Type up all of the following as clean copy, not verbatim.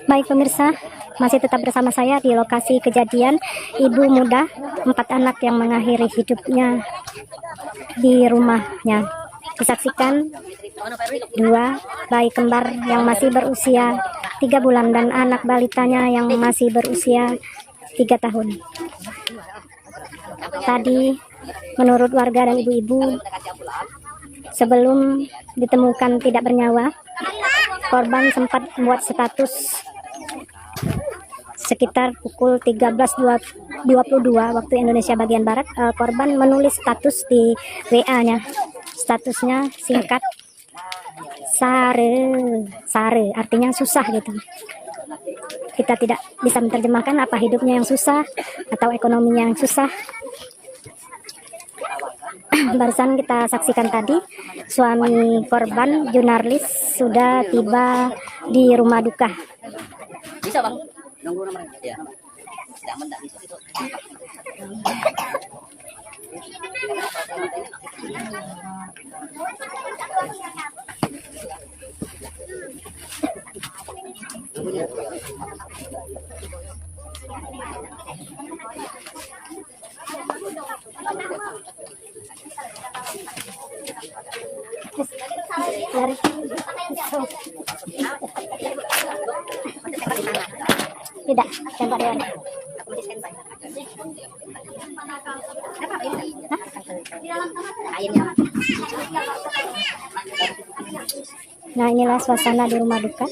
Baik pemirsa, masih tetap bersama saya di lokasi kejadian. Ibu muda 4 anak yang mengakhiri hidupnya di rumahnya. Disaksikan 2 bayi kembar yang masih berusia 3 bulan dan anak balitanya yang masih berusia 3 tahun. Tadi menurut warga dan ibu-ibu, sebelum ditemukan tidak bernyawa, korban sempat membuat status sekitar pukul 13.22 waktu Indonesia bagian Barat. Korban menulis status di WA-nya. Statusnya singkat, sare, artinya susah gitu. Kita tidak bisa menerjemahkan apa hidupnya yang susah atau ekonominya yang susah. Barusan kita saksikan tadi, suami korban jurnalis sudah tiba di rumah duka. Bisa bang, nunggu nomor ya. Tidak bisa itu. Tidak, tembak dewan. Nah, inilah suasana di rumah duka.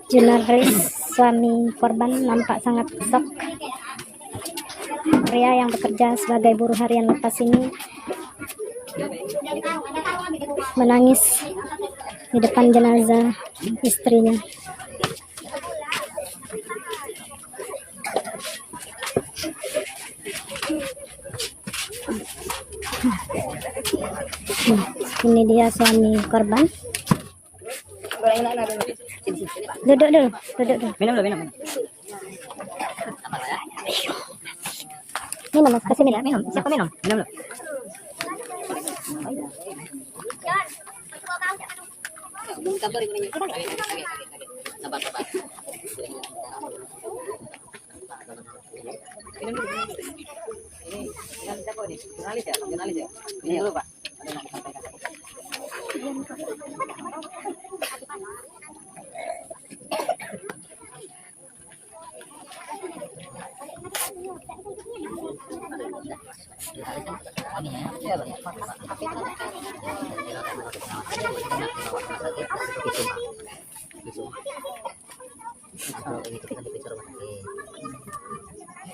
Jurnalis suami korban nampak sangat shock. Pria yang bekerja sebagai buruh harian lepas ini menangis di depan jenazah istrinya. Ini dia suami korban. Duduk dulu. Minum. Minum, Mas. Kasih minum. Siapa minum? Minum. Sabar. Minum dulu. Ini siapa ini? Jurnalis ya? Minum dulu, Pak. Ada yang disampaikan.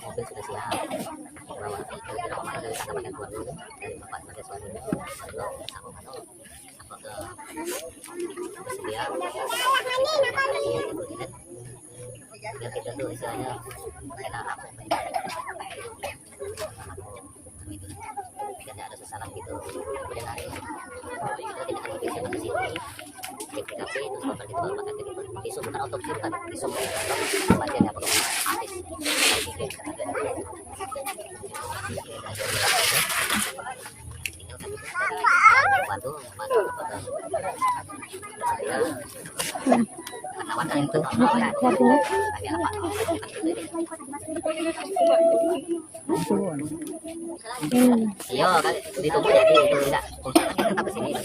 Mobil sudah siap. Bawa dari sana pakai keluar dulu dari bapak mahasiswa dulu. Apa ke bersedia? Biar kita tuh istilahnya enak apa? Tidak ada sesalan gitu. Kemudian hari kita tidak ada visum di sini. Di TKP itu sebentar gitu baru pakai visum bukan otopsi kan visum apa dia apa itu iya kan ditunggu jadi itu tidak usahakan kita tetap kesini ya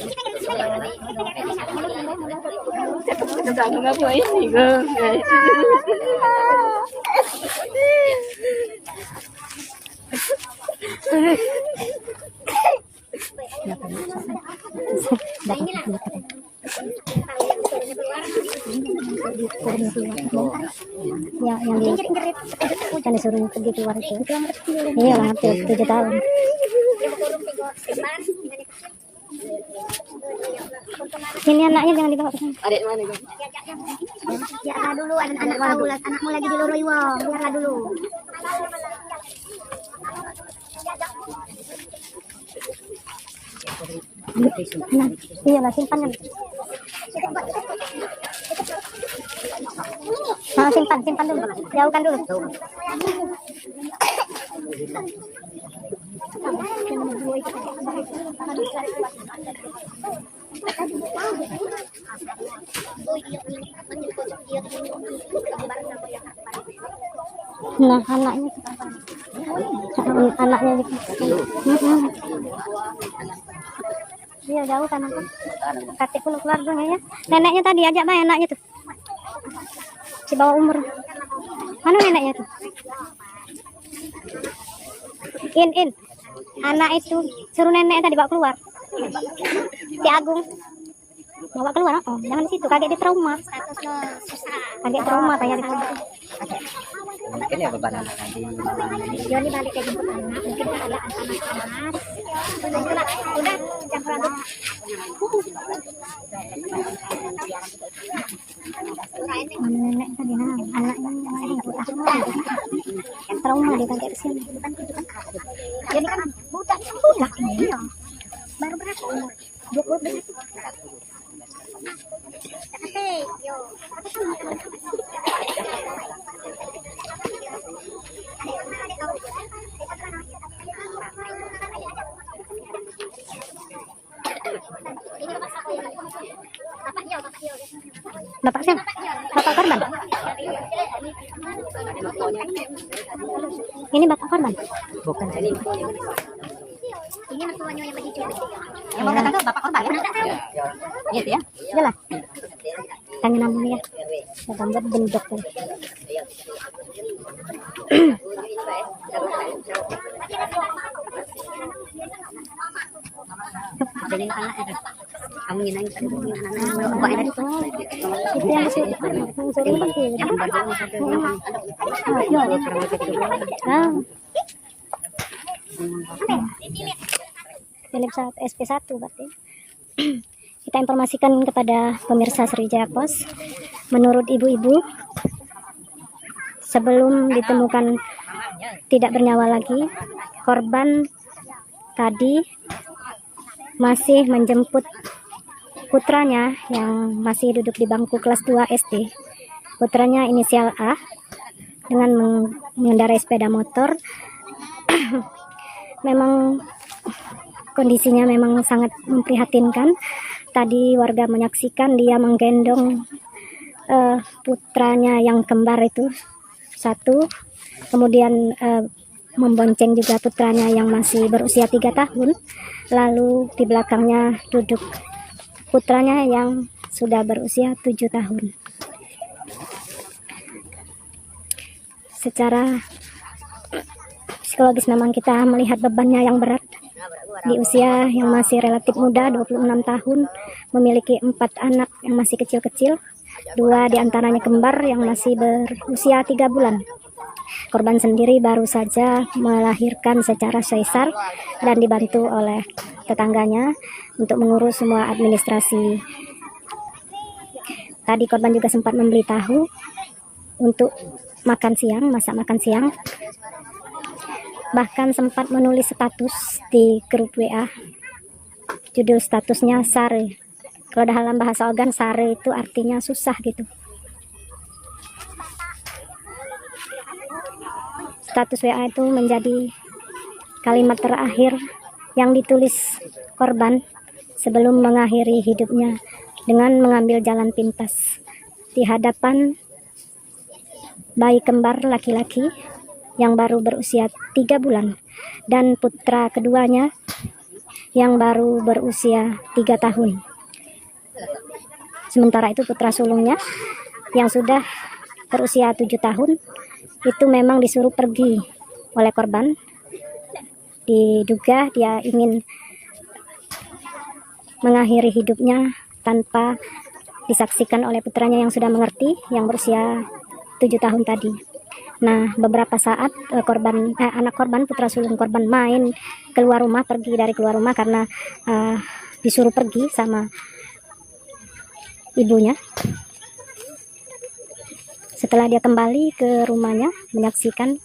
yang disuruh pergi keluar itu. Iya lah, 7 tahun. Ini anaknya jangan dibawa ke sana. adik mana itu? Biarlah dulu anakmu lagi di Loro Iwo. Biarlah dulu. Nah, iyalah simpan kan. Nah, simpan dulu, jauhkan dulu. Nah, anaknya dia jauh kan aku katik pun keluarganya ya. Neneknya tadi ajak Mbak, anaknya tuh si bawah umur. Mana neneknya tuh? In anak itu suruh nenek tadi bawa keluar. Si Agung bawa keluar. Oh, jangan di situ, kaget di trauma. Kaget trauma kayak di Mungkin ya beban anak nanti. Joni balik ke jemput anak, mungkin keadaan panas. Udah campur aduk. Nenek tadi anaknya trauma dia kaget kesini. Jadi kan budak ini ya. Baru berapa umur? 21. Bapak siapa? Bapak korban. Ini bapak korban. Bukan ini. Ini mertuanya yang diculik. Yang mau datang tuh bapak korban ya? Iya ya. Iyalah. Tangan namun ya. Gambar bentuk tuh. Jadi anak itu. Kamu nginain tadi anak-anak buat ini tuh. Itu yang suruh mati. Yang baru satu Film SP1 berarti. Kita informasikan kepada pemirsa Sriwijaya Pos, menurut ibu-ibu, sebelum ditemukan tidak bernyawa lagi, korban tadi masih menjemput putranya yang masih duduk di bangku kelas 2 SD. Putranya inisial A dengan mengendarai sepeda motor. Memang kondisinya memang sangat memprihatinkan. Tadi warga menyaksikan dia menggendong putranya yang kembar itu satu, kemudian membonceng juga putranya yang masih berusia 3 tahun, lalu di belakangnya duduk putranya yang sudah berusia 7 tahun. Secara psikologis memang kita melihat bebannya yang berat. Di usia yang masih relatif muda, 26 tahun, memiliki 4 anak yang masih kecil-kecil, 2 diantaranya kembar yang masih berusia 3 bulan. Korban sendiri baru saja melahirkan secara sesar dan dibantu oleh tetangganya untuk mengurus semua administrasi. Tadi korban juga sempat membeli tahu untuk makan siang, masak makan siang. Bahkan sempat menulis status di grup WA. Judul statusnya Sare. Kalau dalam bahasa Ogan, Sare itu artinya susah gitu. Status WA itu menjadi kalimat terakhir yang ditulis korban sebelum mengakhiri hidupnya dengan mengambil jalan pintas di hadapan bayi kembar laki-laki yang baru berusia 3 bulan dan putra keduanya yang baru berusia 3 tahun. Sementara itu putra sulungnya yang sudah berusia 7 tahun itu memang disuruh pergi oleh korban. Diduga dia ingin mengakhiri hidupnya tanpa disaksikan oleh putranya yang sudah mengerti, yang berusia 7 tahun tadi. Nah, beberapa saat anak korban, putra sulung korban main keluar rumah, pergi dari keluar rumah karena disuruh pergi sama ibunya. Setelah dia kembali ke rumahnya, menyaksikan,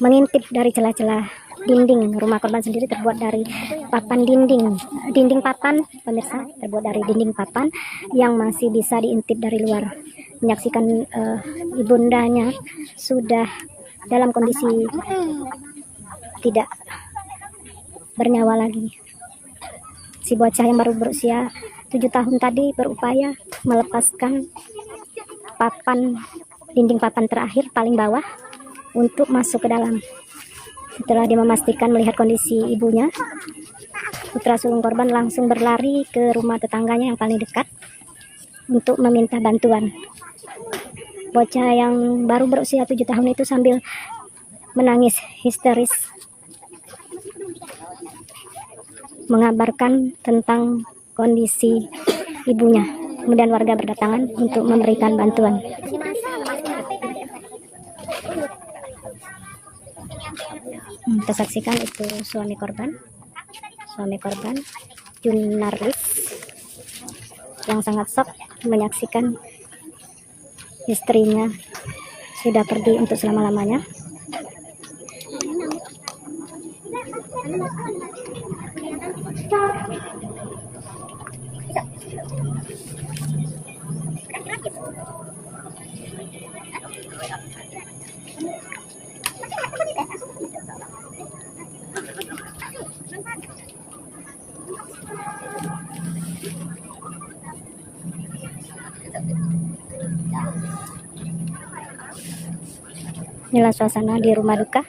mengintip dari celah-celah dinding rumah korban sendiri terbuat dari papan dinding papan, pemirsa, terbuat dari dinding papan yang masih bisa diintip dari luar. menyaksikan ibundanya sudah dalam kondisi tidak bernyawa lagi. Si bocah yang baru berusia 7 tahun tadi berupaya melepaskan dinding papan terakhir paling bawah untuk masuk ke dalam. Setelah dia memastikan melihat kondisi ibunya, putra sulung korban langsung berlari ke rumah tetangganya yang paling dekat untuk meminta bantuan. Bocah yang baru berusia 7 tahun itu sambil menangis histeris mengabarkan tentang kondisi ibunya. Kemudian warga berdatangan untuk memberikan bantuan. Kita saksikan itu suami korban Junarlis yang sangat shock menyaksikan istrinya sudah pergi untuk selama-lamanya. Inilah suasana di rumah duka.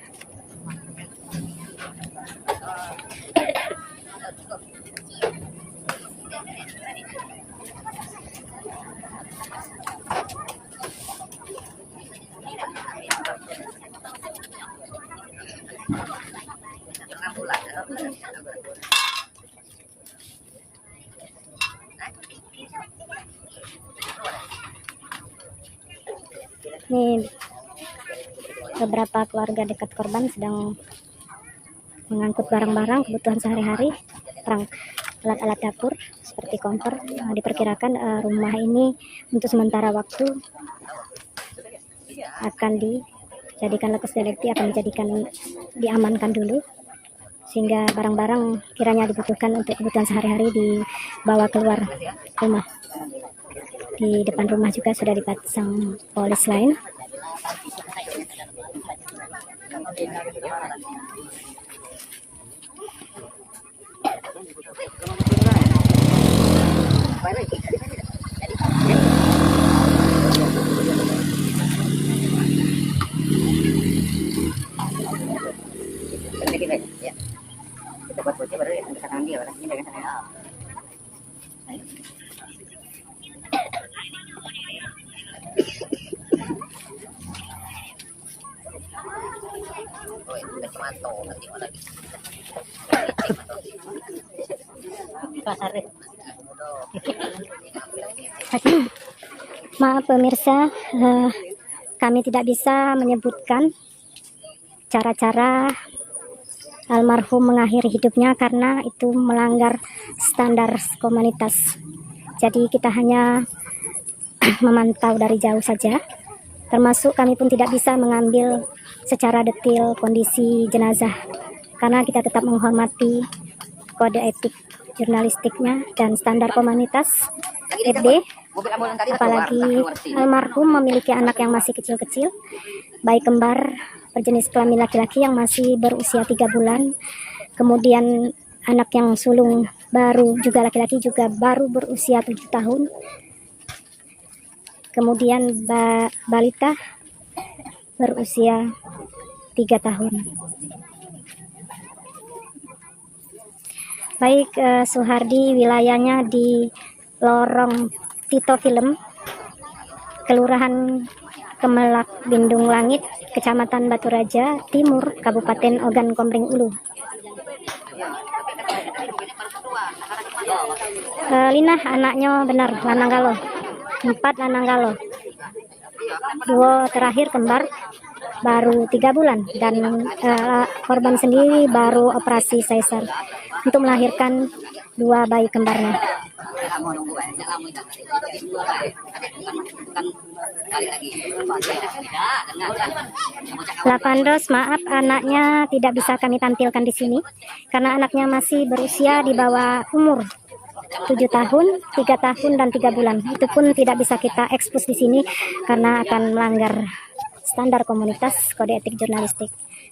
Ini beberapa keluarga dekat korban sedang mengangkut barang-barang kebutuhan sehari-hari, alat-alat dapur seperti kompor. Diperkirakan rumah ini untuk sementara waktu akan dijadikan lekas delikti, akan diamankan dulu, sehingga barang-barang kiranya dibutuhkan untuk kebutuhan sehari-hari dibawa keluar rumah. Di depan rumah juga sudah dipasang polis lain. Kita buat bocah baru kita ambil lah, ini dengan sana. Oh, itu udah tomato nanti mau lagi. Maaf pemirsa, kami tidak bisa menyebutkan cara-cara almarhum mengakhiri hidupnya karena itu melanggar standar komunitas. Jadi kita hanya memantau dari jauh saja. Termasuk kami pun tidak bisa mengambil secara detail kondisi jenazah karena kita tetap menghormati kode etik jurnalistiknya dan standar komunitas FD. Apalagi almarhum memiliki anak yang masih kecil-kecil, bayi kembar berjenis kelamin laki-laki yang masih berusia 3 bulan, kemudian anak yang sulung baru juga laki-laki juga baru berusia 7 tahun, kemudian balita berusia 3 tahun. Baik, Suhardi wilayahnya di lorong Tito Film, Kelurahan Kemelak Bindung Langit, Kecamatan Batu Raja Timur, Kabupaten Ogan Komering Ulu. Lina anaknya benar lanang galo, 4 lanang galo, 2 terakhir kembar baru 3 bulan, dan korban sendiri baru operasi sesar untuk melahirkan 2 bayi kembarnya. 8 maaf anaknya tidak bisa kami tampilkan di sini karena anaknya masih berusia di bawah umur 7 tahun, 3 tahun, dan 3 bulan. Itu pun tidak bisa kita ekspos di sini karena akan melanggar standar komunitas kode etik jurnalistik.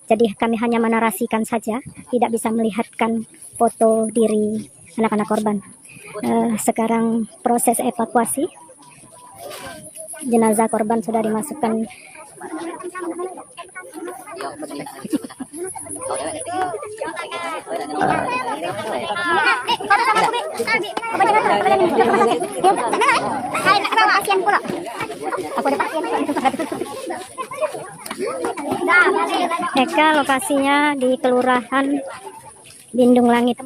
Jadi kami hanya menarasikan saja, tidak bisa melihatkan foto diri anak-anak korban. Sekarang proses evakuasi, jenazah korban sudah dimasukkan. Eka lokasinya di Kelurahan Bindung Langit,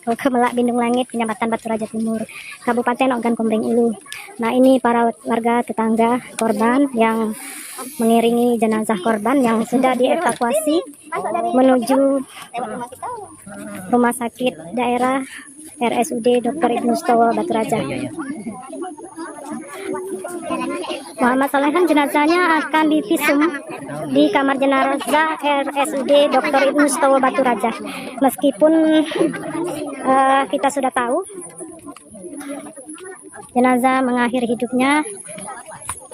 Kemelak Bindung Langit, Kecamatan Baturaja Timur, Kabupaten Ogan Komering Ulu. Nah, ini para warga tetangga korban yang mengiringi jenazah korban yang sudah dievakuasi menuju rumah sakit daerah RSUD Dr. Ibnu Stowo Baturaja. Muhammad Solehan jenazahnya akan divisum di kamar jenazah RSUD Dr. Ibnu Stowo Baturaja. Meskipun kita sudah tahu jenazah mengakhiri hidupnya,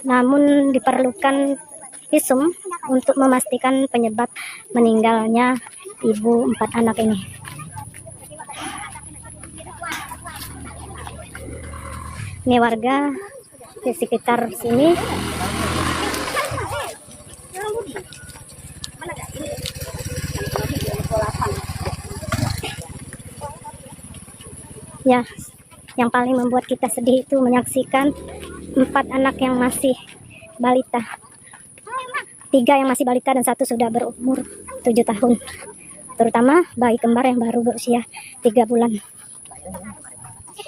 namun diperlukan visum untuk memastikan penyebab meninggalnya ibu 4 anak ini. Ini warga di sekitar sini. Ya, yang paling membuat kita sedih itu menyaksikan 4 anak yang masih balita. 3 yang masih balita dan 1 sudah berumur 7 tahun. Terutama bayi kembar yang baru berusia 3 bulan.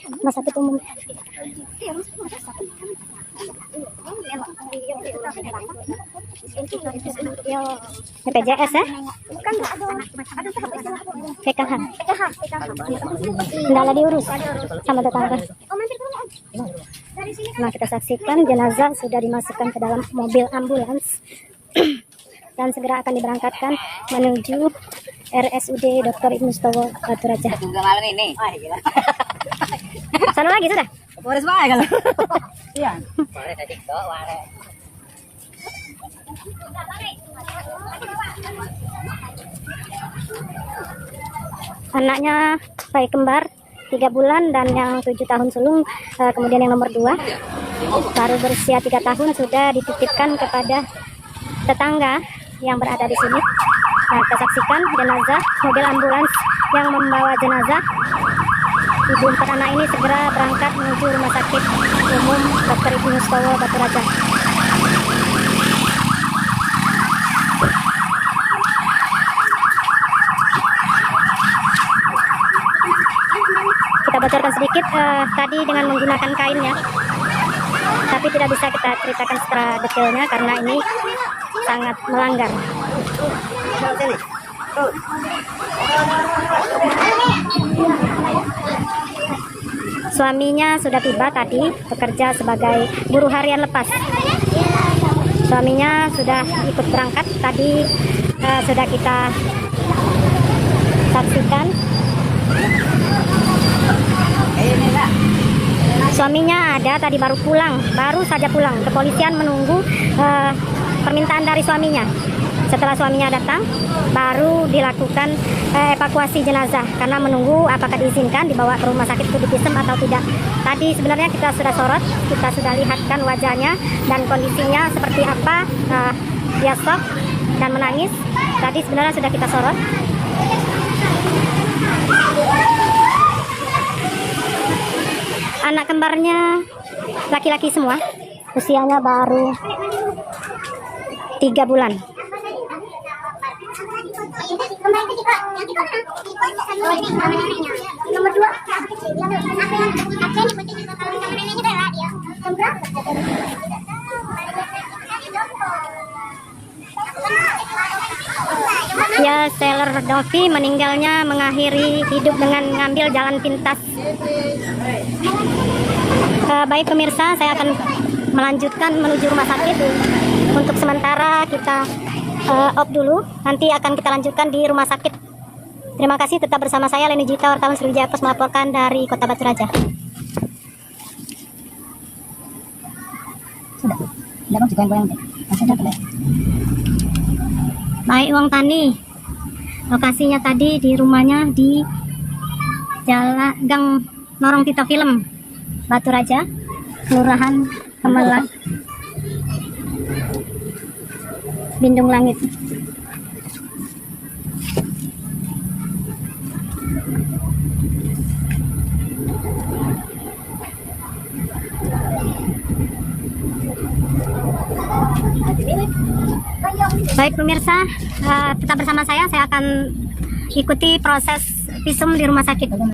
Rumah sakit umum. BPJS ya? PKH. Enggak diurus sama tetangga. Nah, kita saksikan jenazah sudah dimasukkan ke dalam mobil ambulans dan segera akan diberangkatkan menuju RSUD Dr. Ibnu Stowo Baturaja. Malam ini. Sana lagi sudah? Boris wae kalau. Iya. Sore tadi kok ware. Anaknya bayi kembar 3 bulan dan yang 7 tahun sulung, kemudian yang nomor 2 baru berusia 3 tahun sudah dititipkan kepada tetangga yang berada di sini. Nah, kita saksikan jenazah, mobil ambulans yang membawa jenazah ibu 4 anak ini segera berangkat menuju rumah sakit umum Dr. Ibnu Stowo Baturaja. Kita bocorkan sedikit tadi dengan menggunakan kainnya, tapi tidak bisa kita ceritakan secara detailnya karena ini sangat melanggar. Suaminya sudah tiba tadi, bekerja sebagai buruh harian lepas. Suaminya sudah ikut berangkat tadi, sudah kita saksikan. Suaminya ada tadi, baru saja pulang. Kepolisian menunggu permintaan dari suaminya. Setelah suaminya datang, baru dilakukan evakuasi jenazah karena menunggu apakah diizinkan dibawa ke rumah sakit itu divisum atau tidak. Tadi sebenarnya kita sudah sorot, kita sudah lihatkan wajahnya dan kondisinya seperti apa, dia shock dan menangis. Tadi sebenarnya sudah kita sorot. Anak kembarnya laki-laki semua, usianya baru 3 bulan. Ya, Sailor Dovi meninggalnya mengakhiri hidup dengan mengambil jalan pintas. Baik pemirsa, saya akan melanjutkan menuju rumah sakit. Untuk sementara kita off dulu, nanti akan kita lanjutkan di rumah sakit Terima kasih, tetap bersama saya Leni Jita, wartawan Sriwijaya Pos melaporkan dari Kota Batu Raja. Baik, uang tani. Lokasinya tadi di rumahnya di Jalan Gang Lorong Tito Film, Batu Raja, Kelurahan Kemelang, Bindung Langit. Baik pemirsa, tetap bersama saya akan ikuti proses visum di rumah sakit.